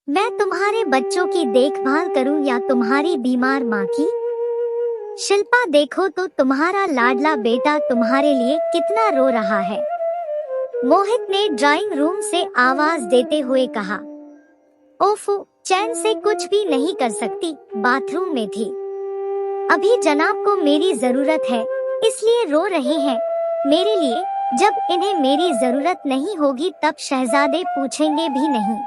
मैं तुम्हारे बच्चों की देखभाल करूं या तुम्हारी बीमार माँ की? शिल्पा, देखो तो तुम्हारा लाडला बेटा तुम्हारे लिए कितना रो रहा है। मोहित ने ड्राइंग रूम से आवाज देते हुए कहा। ओफो, चैन से कुछ भी नहीं कर सकती, बाथरूम में थी। अभी जनाब को मेरी जरूरत है, इसलिए रो रहे हैं मेरे लिए। जब इन्हें मेरी जरूरत नहीं होगी तब शहजादे पूछेंगे भी नहीं।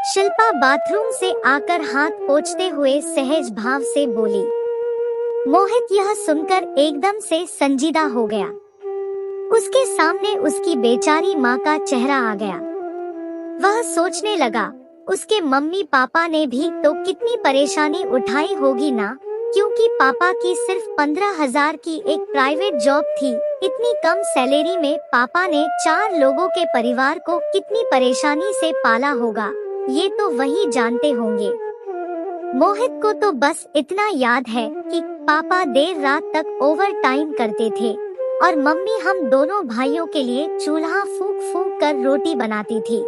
शिल्पा बाथरूम से आकर हाथ पोंछते हुए सहज भाव से बोली। मोहित यह सुनकर एकदम से संजीदा हो गया। उसके सामने उसकी बेचारी माँ का चेहरा आ गया। वह सोचने लगा, उसके मम्मी पापा ने भी तो कितनी परेशानी उठाई होगी ना, क्योंकि पापा की सिर्फ 15,000 की एक प्राइवेट जॉब थी। इतनी कम सैलरी में पापा ने 4 लोगों के परिवार को कितनी परेशानी से पाला होगा, ये तो वही जानते होंगे। मोहित को तो बस इतना याद है कि पापा देर रात तक ओवर टाइम करते थे और मम्मी हम दोनों भाइयों के लिए चूल्हा फूंक फूंक कर रोटी बनाती थी।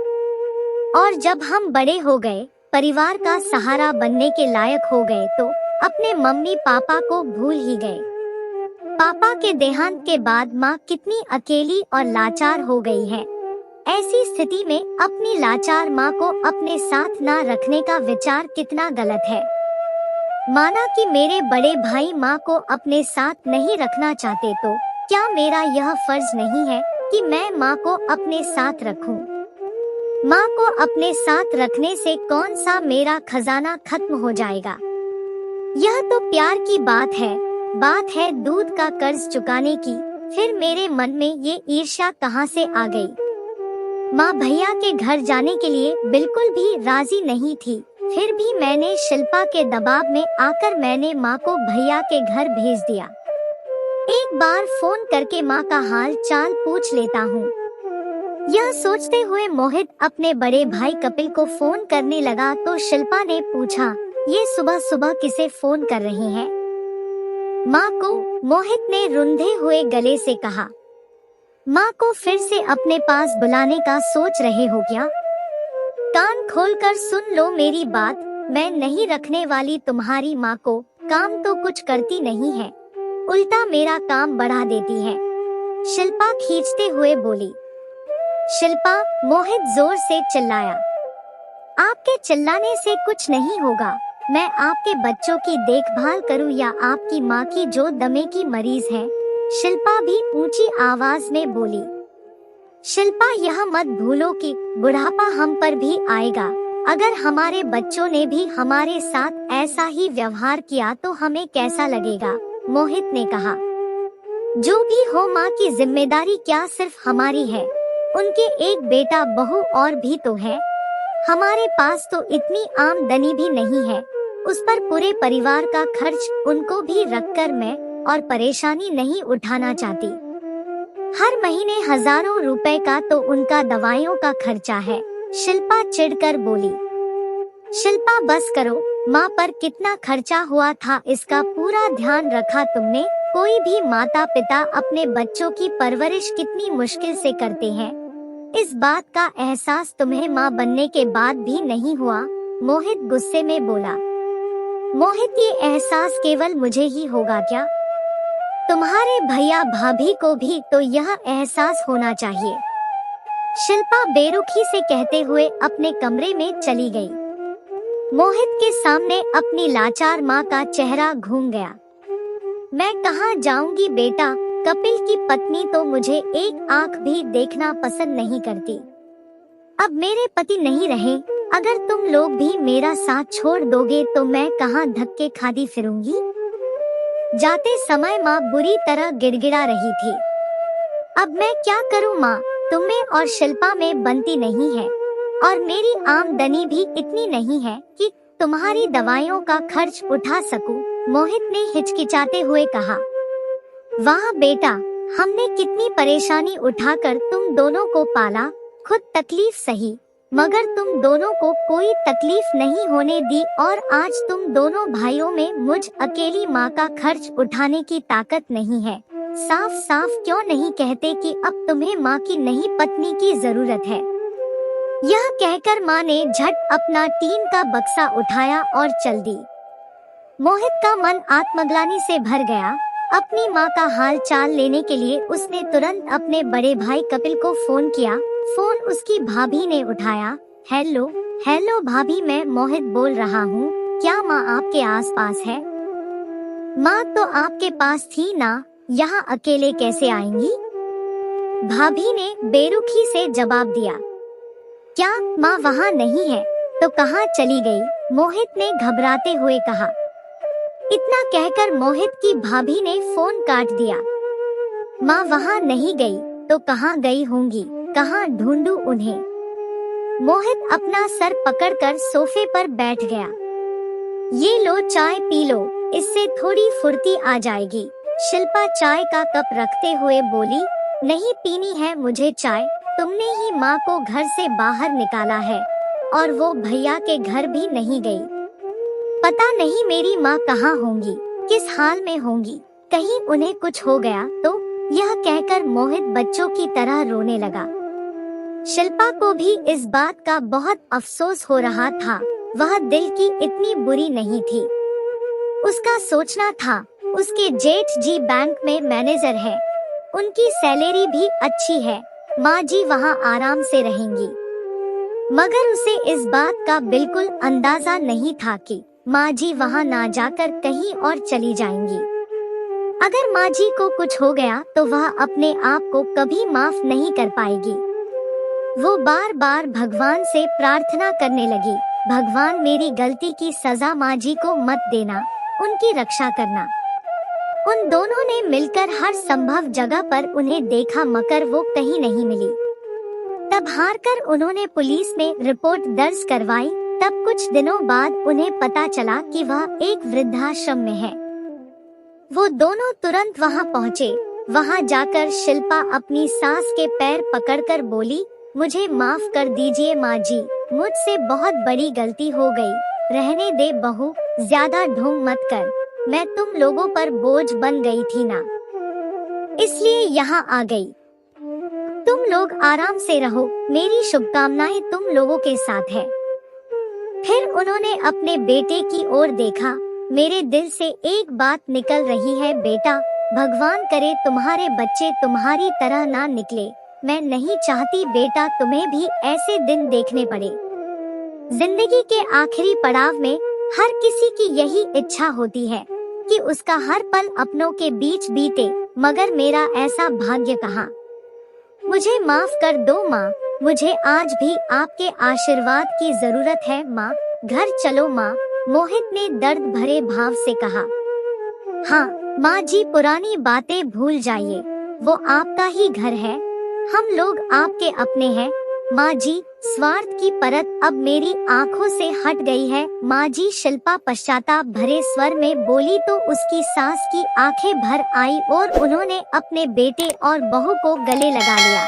और जब हम बड़े हो गए, परिवार का सहारा बनने के लायक हो गए तो अपने मम्मी पापा को भूल ही गए। पापा के देहांत के बाद माँ कितनी अकेली और लाचार हो गई है। ऐसी स्थिति में अपनी लाचार माँ को अपने साथ ना रखने का विचार कितना गलत है। माना कि मेरे बड़े भाई माँ को अपने साथ नहीं रखना चाहते तो क्या मेरा यह फर्ज नहीं है कि मैं माँ को अपने साथ रखूं? माँ को अपने साथ रखने से कौन सा मेरा खजाना खत्म हो जाएगा? यह तो प्यार की बात है दूध का कर्ज चुकाने की। फिर मेरे मन में ये ईर्ष्या कहाँ से आ गई? माँ भैया के घर जाने के लिए बिल्कुल भी राजी नहीं थी। फिर भी मैंने शिल्पा के दबाव में आकर मैंने माँ को भैया के घर भेज दिया। एक बार फोन करके माँ का हाल चाल पूछ लेता हूँ। यह सोचते हुए मोहित अपने बड़े भाई कपिल को फोन करने लगा तो शिल्पा ने पूछा, ये सुबह सुबह किसे फोन कर रही हैं? माँ को, मोहित ने रुंधे हुए गले से कहा। माँ को फिर से अपने पास बुलाने का सोच रहे हो क्या? कान खोलकर सुन लो मेरी बात, मैं नहीं रखने वाली तुम्हारी माँ को। काम तो कुछ करती नहीं है, उल्टा मेरा काम बढ़ा देती है, शिल्पा खींचते हुए बोली। शिल्पा, मोहित जोर से चिल्लाया। आपके चिल्लाने से कुछ नहीं होगा। मैं आपके बच्चों की देखभाल करूं या आपकी माँ की जो दमे की मरीज है? शिल्पा भी ऊंची आवाज में बोली। शिल्पा, यह मत भूलो कि बुढ़ापा हम पर भी आएगा। अगर हमारे बच्चों ने भी हमारे साथ ऐसा ही व्यवहार किया तो हमें कैसा लगेगा? मोहित ने कहा। जो भी हो, माँ की जिम्मेदारी क्या सिर्फ हमारी है? उनके एक बेटा बहू और भी तो है। हमारे पास तो इतनी आमदनी भी नहीं है, उस पर पूरे परिवार का खर्च उनको भी रखकर मैं और परेशानी नहीं उठाना चाहती। हर महीने हजारों रुपए का तो उनका दवाइयों का खर्चा है, शिल्पा चिढ़कर बोली। शिल्पा, बस करो। माँ पर कितना खर्चा हुआ था इसका पूरा ध्यान रखा तुमने? कोई भी माता पिता अपने बच्चों की परवरिश कितनी मुश्किल से करते हैं, इस बात का एहसास तुम्हें माँ बनने के बाद भी नहीं हुआ? मोहित गुस्से में बोला। मोहित, ये एहसास केवल मुझे ही होगा क्या? तुम्हारे भैया भाभी को भी तो यह एहसास होना चाहिए, शिल्पा बेरुखी से कहते हुए अपने कमरे में चली गई। मोहित के सामने अपनी लाचार माँ का चेहरा घूम गया। मैं कहाँ जाऊंगी बेटा, कपिल की पत्नी तो मुझे एक आंख भी देखना पसंद नहीं करती। अब मेरे पति नहीं रहे, अगर तुम लोग भी मेरा साथ छोड़ दोगे तो मैं कहाँ धक्के खाती फिरूंगी? जाते समय माँ बुरी तरह गिड़गिड़ा रही थी। अब मैं क्या करूँ माँ, तुम्हें और शिल्पा में बनती नहीं है और मेरी आमदनी भी इतनी नहीं है कि तुम्हारी दवाइयों का खर्च उठा सकूं। मोहित ने हिचकिचाते हुए कहा। वाह बेटा, हमने कितनी परेशानी उठाकर तुम दोनों को पाला, खुद तकलीफ सही, मगर तुम दोनों को कोई तकलीफ नहीं होने दी और आज तुम दोनों भाइयों में मुझ अकेली माँ का खर्च उठाने की ताकत नहीं है। साफ साफ क्यों नहीं कहते कि अब तुम्हें माँ की नहीं पत्नी की जरूरत है? यह कहकर माँ ने झट अपना टीन का बक्सा उठाया और चल दी। मोहित का मन आत्मग्लानि से भर गया। अपनी माँ का हाल चाल लेने के लिए उसने तुरंत अपने बड़े भाई कपिल को फोन किया। फोन उसकी भाभी ने उठाया। हेलो हेलो भाभी, मैं मोहित बोल रहा हूँ। क्या माँ आपके आसपास है? माँ तो आपके पास थी ना, यहाँ अकेले कैसे आएंगी? भाभी ने बेरुखी से जवाब दिया। क्या माँ वहाँ नहीं है तो कहाँ चली गई? मोहित ने घबराते हुए कहा। इतना कहकर मोहित की भाभी ने फोन काट दिया। माँ वहाँ नहीं गई तो कहाँ गई होंगी? कहाँ ढूंढूं उन्हें? मोहित अपना सर पकड़कर सोफे पर बैठ गया। ये लो चाय पी लो, इससे थोड़ी फुर्ती आ जाएगी। शिल्पा चाय का कप रखते हुए बोली, नहीं पीनी है मुझे चाय। तुमने ही माँ को घर से बाहर निकाला है और वो भैया के घर भी नहीं गई। पता नहीं मेरी माँ कहाँ होंगी, किस हाल में होंगी, कहीं उन्हें कुछ हो गया तो। यह कहकर मोहित बच्चों की तरह रोने लगा। शिल्पा को भी इस बात का बहुत अफसोस हो रहा था। वह दिल की इतनी बुरी नहीं थी। उसका सोचना था उसके जेठ जी बैंक में मैनेजर है, उनकी सैलरी भी अच्छी है, माँ जी वहाँ आराम से रहेंगी। मगर उसे इस बात का बिल्कुल अंदाजा नहीं था कि माँ जी वहाँ ना जाकर कहीं और चली जाएंगी। अगर माँ जी को कुछ हो गया तो वह अपने आप को कभी माफ नहीं कर पाएगी। वो बार बार भगवान से प्रार्थना करने लगी, भगवान मेरी गलती की सजा माँ जी को मत देना, उनकी रक्षा करना। उन दोनों ने मिलकर हर संभव जगह पर उन्हें देखा मगर वो कहीं नहीं मिली। तब हारकर उन्होंने पुलिस में रिपोर्ट दर्ज करवाई। तब कुछ दिनों बाद उन्हें पता चला कि वह एक वृद्धाश्रम में है। वो दोनों तुरंत वहां पहुंचे। वहां जाकर शिल्पा अपनी सास के पैर पकड़कर बोली, मुझे माफ कर दीजिए माँ जी, मुझसे बहुत बड़ी गलती हो गई। रहने दे बहू, ज्यादा ढोंग मत कर, मैं तुम लोगों पर बोझ बन गई थी ना, इसलिए यहाँ आ गई। तुम लोग आराम से रहो, मेरी शुभकामनाएं तुम लोगों के साथ है। फिर उन्होंने अपने बेटे की ओर देखा। मेरे दिल से एक बात निकल रही है बेटा, भगवान करे तुम्हारे बच्चे तुम्हारी तरह ना निकले। मैं नहीं चाहती बेटा तुम्हें भी ऐसे दिन देखने पड़े। जिंदगी के आखिरी पड़ाव में हर किसी की यही इच्छा होती है कि उसका हर पल अपनों के बीच बीते, मगर मेरा ऐसा भाग्य कहाँ। मुझे माफ कर दो माँ, मुझे आज भी आपके आशीर्वाद की जरूरत है माँ, घर चलो माँ, मोहित ने दर्द भरे भाव से कहा। हाँ माँ जी, पुरानी बातें भूल जाइए, वो आपका ही घर है, हम लोग आपके अपने हैं। माँ जी, स्वार्थ की परत अब मेरी आँखों से हट गई है माँ जी, शिल्पा पश्चाताप भरे स्वर में बोली तो उसकी सास की आंखें भर आई और उन्होंने अपने बेटे और बहू को गले लगा लिया।